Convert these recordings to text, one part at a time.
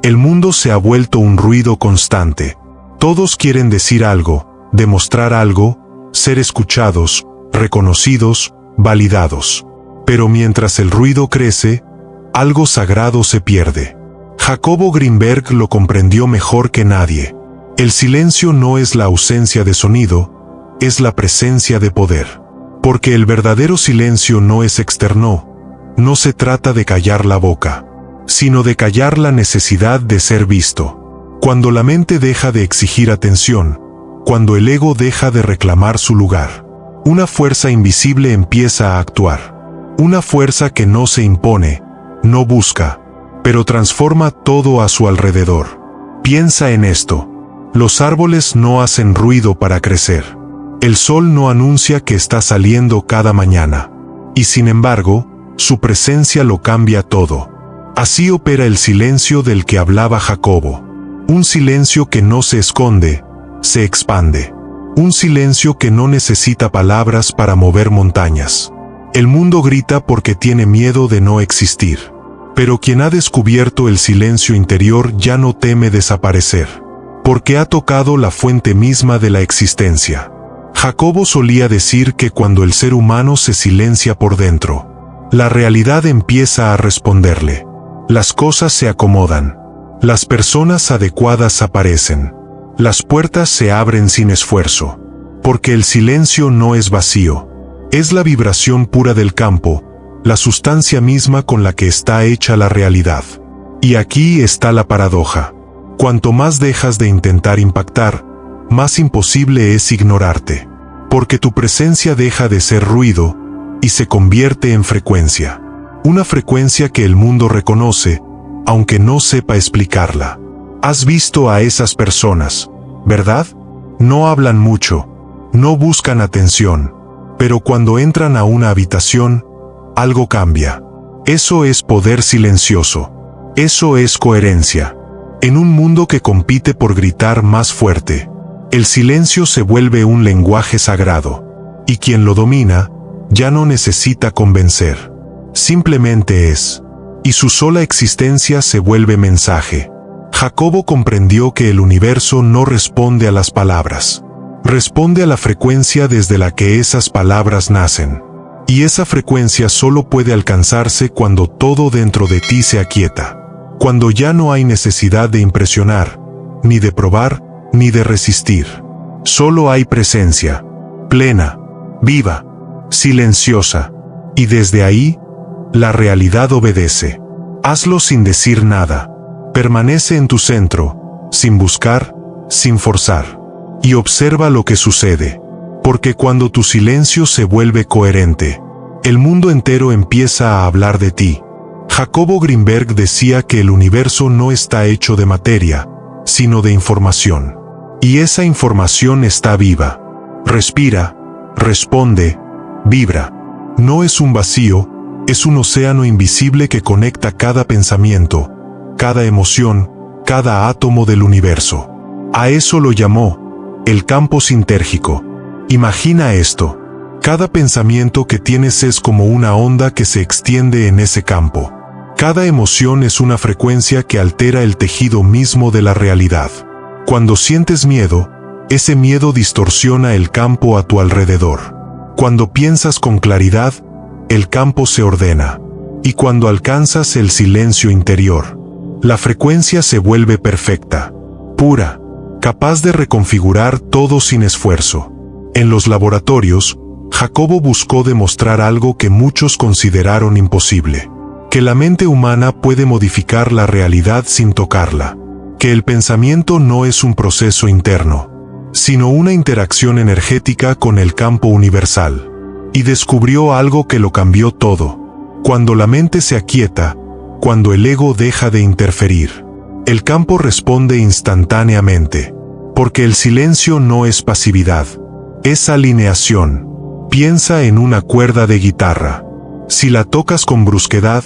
El mundo se ha vuelto un ruido constante. Todos quieren decir algo, demostrar algo, ser escuchados, reconocidos, validados. Pero mientras el ruido crece, algo sagrado se pierde. Jacobo Greenberg lo comprendió mejor que nadie. El silencio no es la ausencia de sonido, es la presencia de poder. Porque el verdadero silencio no es externo, no se trata de callar la boca, sino de callar la necesidad de ser visto. Cuando la mente deja de exigir atención, cuando el ego deja de reclamar su lugar, una fuerza invisible empieza a actuar. Una fuerza que no se impone, no busca, pero transforma todo a su alrededor. Piensa en esto. Los árboles no hacen ruido para crecer. El sol no anuncia que está saliendo cada mañana. Y sin embargo, su presencia lo cambia todo. Así opera el silencio del que hablaba Jacobo. Un silencio que no se esconde, se expande. Un silencio que no necesita palabras para mover montañas. El mundo grita porque tiene miedo de no existir. Pero quien ha descubierto el silencio interior ya no teme desaparecer, porque ha tocado la fuente misma de la existencia. Jacobo solía decir que cuando el ser humano se silencia por dentro, la realidad empieza a responderle. Las cosas se acomodan. Las personas adecuadas aparecen. Las puertas se abren sin esfuerzo. Porque el silencio no es vacío. Es la vibración pura del campo, la sustancia misma con la que está hecha la realidad. Y aquí está la paradoja. Cuanto más dejas de intentar impactar, más imposible es ignorarte. Porque tu presencia deja de ser ruido y se convierte en frecuencia. Una frecuencia que el mundo reconoce, aunque no sepa explicarla. Has visto a esas personas, ¿verdad? No hablan mucho, no buscan atención, pero cuando entran a una habitación, algo cambia. Eso es poder silencioso. Eso es coherencia. En un mundo que compite por gritar más fuerte, el silencio se vuelve un lenguaje sagrado. Y quien lo domina, ya no necesita convencer. Simplemente es. Y su sola existencia se vuelve mensaje. Jacobo comprendió que el universo no responde a las palabras. Responde a la frecuencia desde la que esas palabras nacen. Y esa frecuencia solo puede alcanzarse cuando todo dentro de ti se aquieta. Cuando ya no hay necesidad de impresionar, ni de probar, ni de resistir. Solo hay presencia, plena, viva, silenciosa. Y desde ahí, la realidad obedece. Hazlo sin decir nada. Permanece en tu centro, sin buscar, sin forzar. Y observa lo que sucede. Porque cuando tu silencio se vuelve coherente, el mundo entero empieza a hablar de ti. Jacobo Greenberg decía que el universo no está hecho de materia, sino de información. Y esa información está viva. Respira, responde, vibra. No es un vacío, es un océano invisible que conecta cada pensamiento, cada emoción, cada átomo del universo. A eso lo llamó el campo sintérgico. Imagina esto. Cada pensamiento que tienes es como una onda que se extiende en ese campo. Cada emoción es una frecuencia que altera el tejido mismo de la realidad. Cuando sientes miedo, ese miedo distorsiona el campo a tu alrededor. Cuando piensas con claridad, el campo se ordena. Y cuando alcanzas el silencio interior, la frecuencia se vuelve perfecta, pura, capaz de reconfigurar todo sin esfuerzo. En los laboratorios, Jacobo buscó demostrar algo que muchos consideraron imposible. Que la mente humana puede modificar la realidad sin tocarla. Que el pensamiento no es un proceso interno, sino una interacción energética con el campo universal. Y descubrió algo que lo cambió todo. Cuando la mente se aquieta, cuando el ego deja de interferir, el campo responde instantáneamente. Porque el silencio no es pasividad, es alineación. Piensa en una cuerda de guitarra. Si la tocas con brusquedad,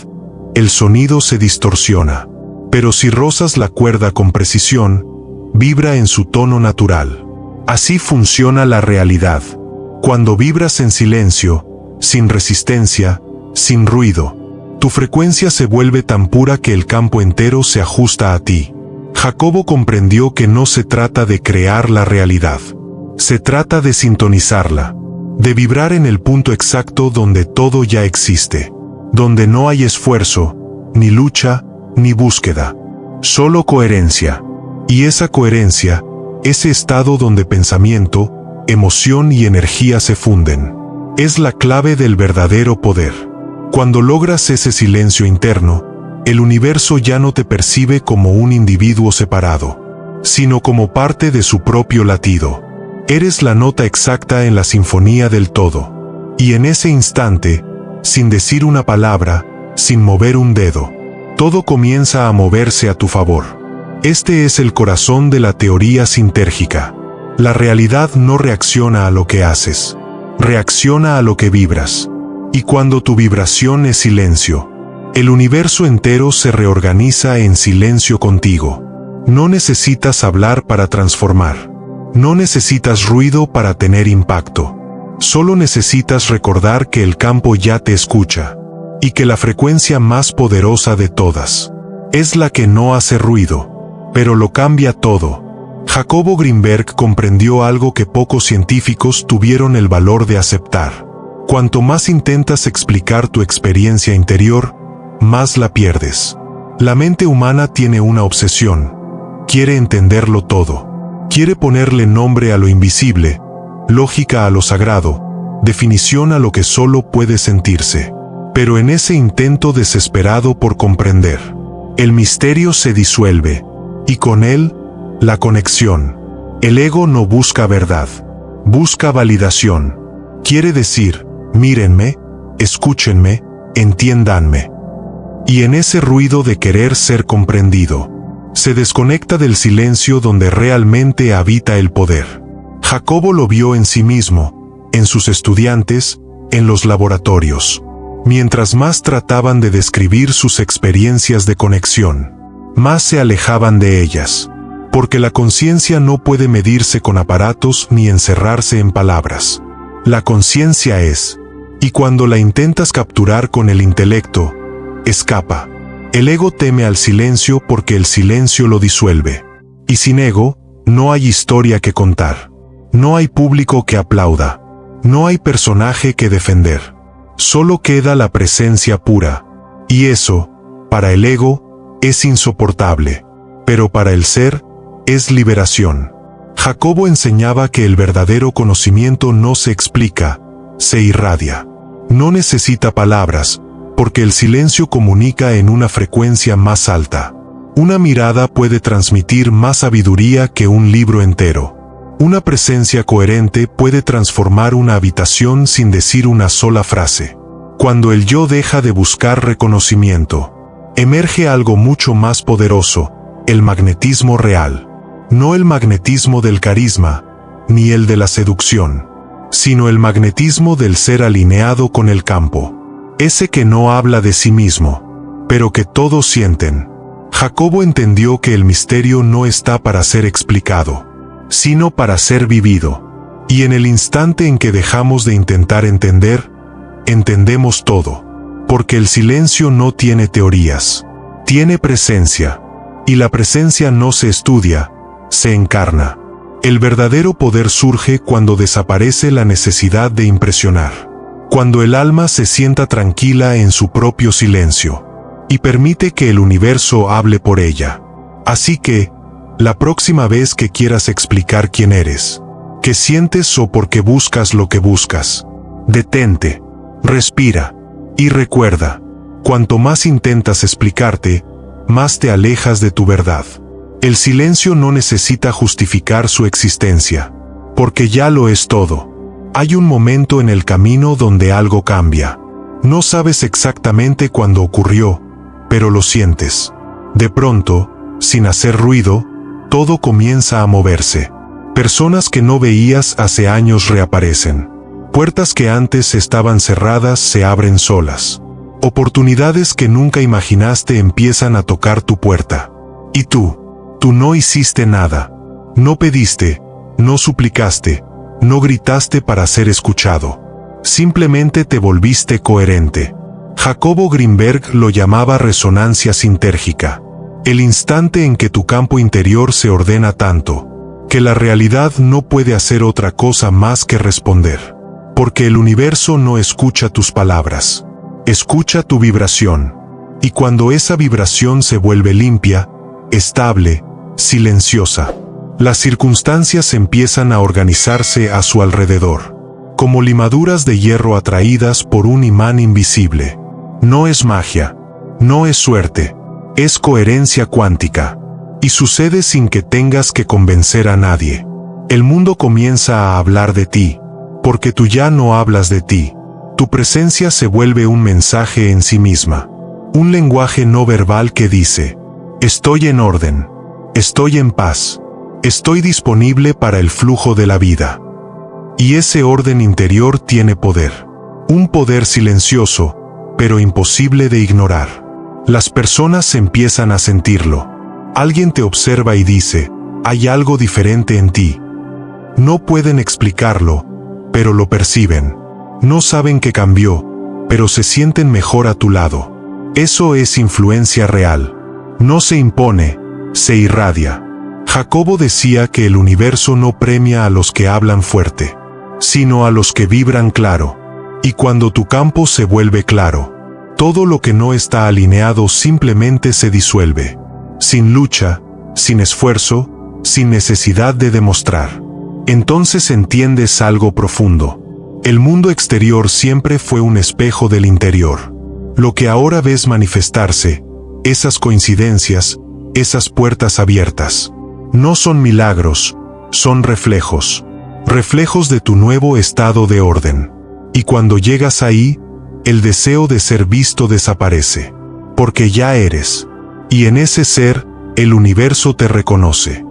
el sonido se distorsiona. Pero si rozas la cuerda con precisión, vibra en su tono natural. Así funciona la realidad. Cuando vibras en silencio, sin resistencia, sin ruido, Tu frecuencia se vuelve tan pura que el campo entero se ajusta a ti. Jacobo comprendió que no se trata de crear la realidad. Se trata de sintonizarla, de vibrar en el punto exacto donde todo ya existe, donde no hay esfuerzo, ni lucha, ni búsqueda, solo coherencia. Y esa coherencia, ese estado donde pensamiento, emoción y energía se funden, es la clave del verdadero poder. Cuando logras ese silencio interno, el universo ya no te percibe como un individuo separado, sino como parte de su propio latido. Eres la nota exacta en la sinfonía del todo. Y en ese instante, sin decir una palabra, sin mover un dedo, todo comienza a moverse a tu favor. Este es el corazón de la teoría sintérgica. La realidad no reacciona a lo que haces, reacciona a lo que vibras. Y cuando tu vibración es silencio, el universo entero se reorganiza en silencio contigo. No necesitas hablar para transformar. No necesitas ruido para tener impacto. Solo necesitas recordar que el campo ya te escucha, y que la frecuencia más poderosa de todas es la que no hace ruido, pero lo cambia todo. Jacobo Greenberg comprendió algo que pocos científicos tuvieron el valor de aceptar. Cuanto más intentas explicar tu experiencia interior, más la pierdes. La mente humana tiene una obsesión. Quiere entenderlo todo. Quiere ponerle nombre a lo invisible, lógica a lo sagrado, definición a lo que solo puede sentirse. Pero en ese intento desesperado por comprender, el misterio se disuelve, y con él, la conexión. El ego no busca verdad, busca validación. Quiere decir, mírenme, escúchenme, entiéndanme. Y en ese ruido de querer ser comprendido, se desconecta del silencio donde realmente habita el poder. Jacobo lo vio en sí mismo, en sus estudiantes, en los laboratorios. Mientras más trataban de describir sus experiencias de conexión, más se alejaban de ellas. Porque la conciencia no puede medirse con aparatos ni encerrarse en palabras. La conciencia es, y cuando la intentas capturar con el intelecto, escapa. El ego teme al silencio porque el silencio lo disuelve. Y sin ego, no hay historia que contar. No hay público que aplauda. No hay personaje que defender. Solo queda la presencia pura. Y eso, para el ego, es insoportable. Pero para el ser, es liberación. Jacobo enseñaba que el verdadero conocimiento no se explica, se irradia. No necesita palabras, porque el silencio comunica en una frecuencia más alta. Una mirada puede transmitir más sabiduría que un libro entero. Una presencia coherente puede transformar una habitación sin decir una sola frase. Cuando el yo deja de buscar reconocimiento, emerge algo mucho más poderoso, el magnetismo real. No el magnetismo del carisma, ni el de la seducción, sino el magnetismo del ser alineado con el campo. Ese que no habla de sí mismo, pero que todos sienten. Jacobo entendió que el misterio no está para ser explicado, sino para ser vivido. Y en el instante en que dejamos de intentar entender, entendemos todo. Porque el silencio no tiene teorías, tiene presencia. Y la presencia no se estudia, se encarna. El verdadero poder surge cuando desaparece la necesidad de impresionar. Cuando el alma se sienta tranquila en su propio silencio y permite que el universo hable por ella. Así que, la próxima vez que quieras explicar quién eres, qué sientes o por qué buscas lo que buscas, detente, respira y recuerda, cuanto más intentas explicarte, más te alejas de tu verdad. El silencio no necesita justificar su existencia, porque ya lo es todo. Hay un momento en el camino donde algo cambia. No sabes exactamente cuándo ocurrió, pero lo sientes. De pronto, sin hacer ruido, todo comienza a moverse. Personas que no veías hace años reaparecen. Puertas que antes estaban cerradas se abren solas. Oportunidades que nunca imaginaste empiezan a tocar tu puerta. Y tú no hiciste nada. No pediste, no suplicaste, no gritaste para ser escuchado. Simplemente te volviste coherente. Jacobo Greenberg lo llamaba resonancia sintérgica. El instante en que tu campo interior se ordena tanto, que la realidad no puede hacer otra cosa más que responder. Porque el universo no escucha tus palabras, escucha tu vibración. Y cuando esa vibración se vuelve limpia, estable, silenciosa, las circunstancias empiezan a organizarse a su alrededor, como limaduras de hierro atraídas por un imán invisible. No es magia, no es suerte, es coherencia cuántica. Y sucede sin que tengas que convencer a nadie. El mundo comienza a hablar de ti, porque tú ya no hablas de ti. Tu presencia se vuelve un mensaje en sí misma. Un lenguaje no verbal que dice: estoy en orden, estoy en paz, estoy disponible para el flujo de la vida. Y ese orden interior tiene poder. Un poder silencioso, pero imposible de ignorar. Las personas empiezan a sentirlo. Alguien te observa y dice: hay algo diferente en ti. No pueden explicarlo, pero lo perciben. No saben qué cambió, pero se sienten mejor a tu lado. Eso es influencia real. No se impone, se irradia. Jacobo decía que el universo no premia a los que hablan fuerte, sino a los que vibran claro. Y cuando tu campo se vuelve claro, todo lo que no está alineado simplemente se disuelve. Sin lucha, sin esfuerzo, sin necesidad de demostrar. Entonces entiendes algo profundo. El mundo exterior siempre fue un espejo del interior. Lo que ahora ves manifestarse, esas coincidencias, esas puertas abiertas, no son milagros, son reflejos. Reflejos de tu nuevo estado de orden. Y cuando llegas ahí, el deseo de ser visto desaparece. Porque ya eres. Y en ese ser, el universo te reconoce.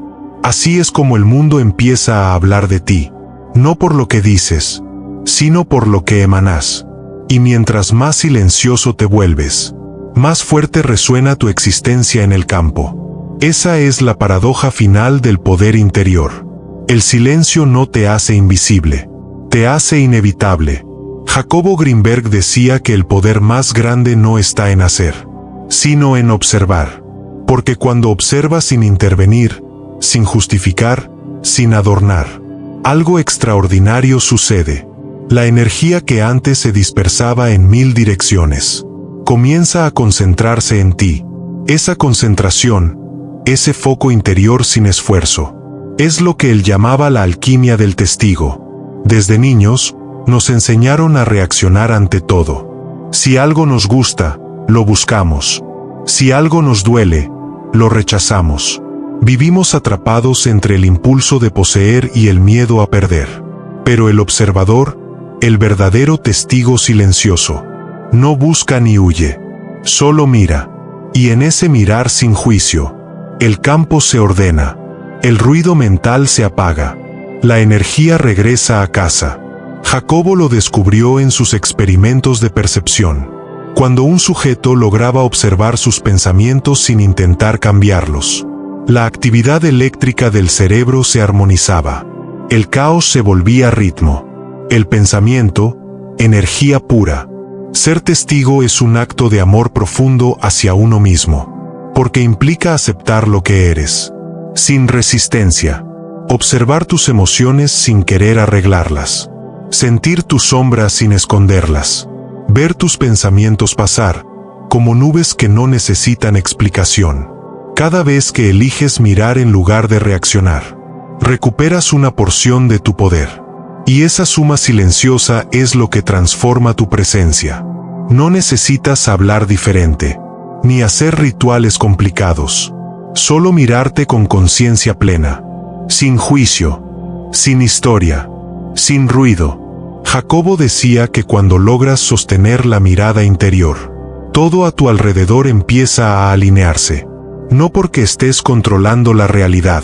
Así es como el mundo empieza a hablar de ti, no por lo que dices, sino por lo que emanas. Y mientras más silencioso te vuelves, más fuerte resuena tu existencia en el campo. Esa es la paradoja final del poder interior. El silencio no te hace invisible, te hace inevitable. Jacobo Greenberg decía que el poder más grande no está en hacer, sino en observar. Porque cuando observas sin intervenir, sin justificar, sin adornar, algo extraordinario sucede. La energía que antes se dispersaba en 1000 direcciones, comienza a concentrarse en ti. Esa concentración, ese foco interior sin esfuerzo, es lo que él llamaba la alquimia del testigo. Desde niños, nos enseñaron a reaccionar ante todo. Si algo nos gusta, lo buscamos. Si algo nos duele, lo rechazamos. Vivimos atrapados entre el impulso de poseer y el miedo a perder. Pero el observador, el verdadero testigo silencioso, no busca ni huye, solo mira. Y en ese mirar sin juicio, el campo se ordena, el ruido mental se apaga, la energía regresa a casa. Jacobo lo descubrió en sus experimentos de percepción. Cuando un sujeto lograba observar sus pensamientos sin intentar cambiarlos, la actividad eléctrica del cerebro se armonizaba. El caos se volvía ritmo. El pensamiento, energía pura. Ser testigo es un acto de amor profundo hacia uno mismo, porque implica aceptar lo que eres, sin resistencia. Observar tus emociones sin querer arreglarlas. Sentir tus sombras sin esconderlas. Ver tus pensamientos pasar, como nubes que no necesitan explicación. Cada vez que eliges mirar en lugar de reaccionar, recuperas una porción de tu poder. Y esa suma silenciosa es lo que transforma tu presencia. No necesitas hablar diferente, ni hacer rituales complicados. Solo mirarte con conciencia plena, sin juicio, sin historia, sin ruido. Jacobo decía que cuando logras sostener la mirada interior, todo a tu alrededor empieza a alinearse. No porque estés controlando la realidad,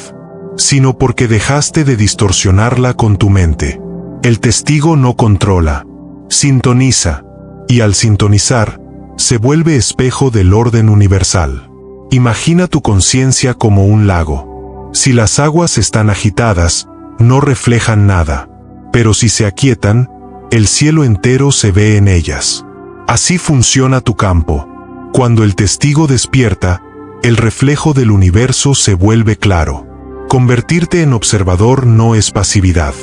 sino porque dejaste de distorsionarla con tu mente. El testigo no controla, sintoniza, y al sintonizar, se vuelve espejo del orden universal. Imagina tu conciencia como un lago. Si las aguas están agitadas, no reflejan nada, pero si se aquietan, el cielo entero se ve en ellas. Así funciona tu campo. Cuando el testigo despierta, el reflejo del universo se vuelve claro. Convertirte en observador no es pasividad.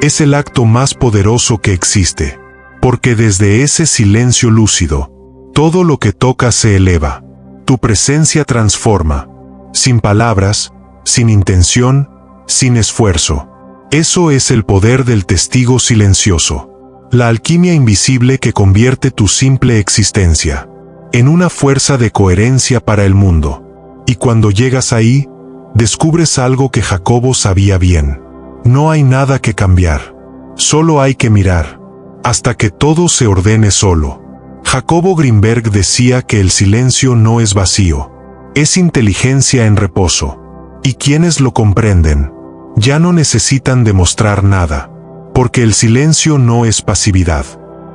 Es el acto más poderoso que existe. Porque desde ese silencio lúcido, todo lo que tocas se eleva. Tu presencia transforma. Sin palabras, sin intención, sin esfuerzo. Eso es el poder del testigo silencioso. La alquimia invisible que convierte tu simple existencia en una fuerza de coherencia para el mundo. Y cuando llegas ahí, descubres algo que Jacobo sabía bien. No hay nada que cambiar. Solo hay que mirar, hasta que todo se ordene solo. Jacobo Greenberg decía que el silencio no es vacío, es inteligencia en reposo. Y quienes lo comprenden, ya no necesitan demostrar nada, porque el silencio no es pasividad.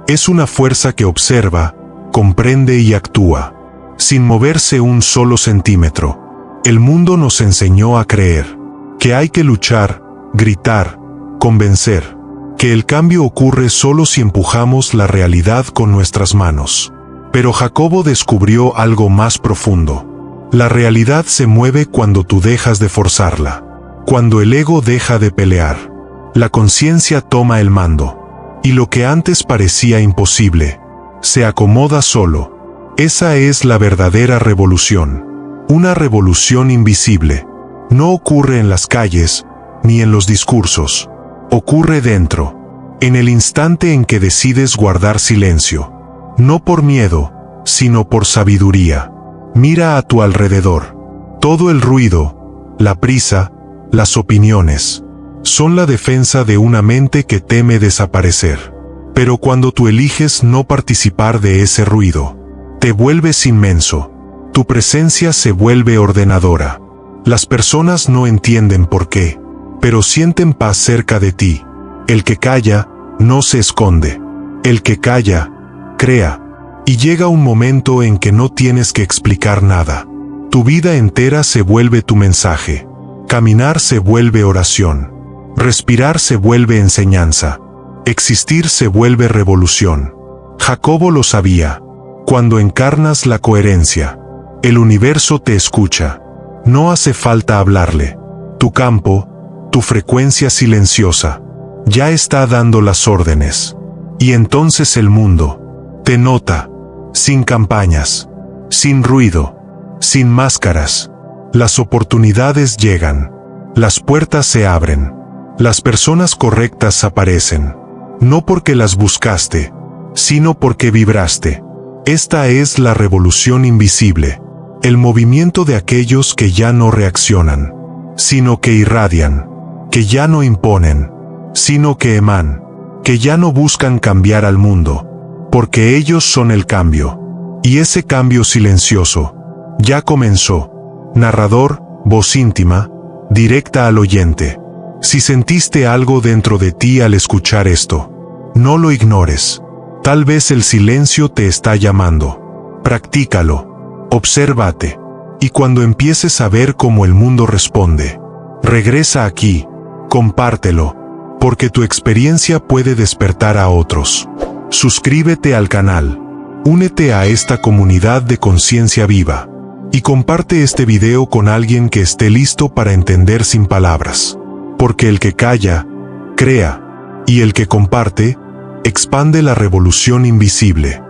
Es una fuerza que observa, comprende y actúa, sin moverse un solo centímetro. El mundo nos enseñó a creer que hay que luchar, gritar, convencer, que el cambio ocurre solo si empujamos la realidad con nuestras manos. Pero Jacobo descubrió algo más profundo. La realidad se mueve cuando tú dejas de forzarla, cuando el ego deja de pelear. La conciencia toma el mando, y lo que antes parecía imposible, se acomoda solo. Esa es la verdadera revolución. Una revolución invisible. No ocurre en las calles, ni en los discursos. Ocurre dentro, en el instante en que decides guardar silencio. No por miedo, sino por sabiduría. Mira a tu alrededor. Todo el ruido, la prisa, las opiniones, son la defensa de una mente que teme desaparecer. Pero cuando tú eliges no participar de ese ruido, te vuelves inmenso. Tu presencia se vuelve ordenadora. Las personas no entienden por qué, pero sienten paz cerca de ti. El que calla, no se esconde. El que calla, crea. Y llega un momento en que no tienes que explicar nada. Tu vida entera se vuelve tu mensaje. Caminar se vuelve oración. Respirar se vuelve enseñanza. Existir se vuelve revolución. Jacobo lo sabía. Cuando encarnas la coherencia, el universo te escucha. No hace falta hablarle. Tu campo, tu frecuencia silenciosa, ya está dando las órdenes. Y entonces el mundo te nota, sin campañas, sin ruido, sin máscaras. Las oportunidades llegan, las puertas se abren, las personas correctas aparecen. No porque las buscaste, sino porque vibraste. Esta es la revolución invisible, el movimiento de aquellos que ya no reaccionan, sino que irradian, que ya no imponen, sino que emanan, que ya no buscan cambiar al mundo, porque ellos son el cambio. Y ese cambio silencioso ya comenzó. Narrador, voz íntima, directa al oyente. Si sentiste algo dentro de ti al escuchar esto, no lo ignores. Tal vez el silencio te está llamando. Practícalo. Obsérvate. Y cuando empieces a ver cómo el mundo responde, regresa aquí. Compártelo. Porque tu experiencia puede despertar a otros. Suscríbete al canal. Únete a esta comunidad de conciencia viva. Y comparte este video con alguien que esté listo para entender sin palabras. Porque el que calla, crea. Y el que comparte, expande la revolución invisible.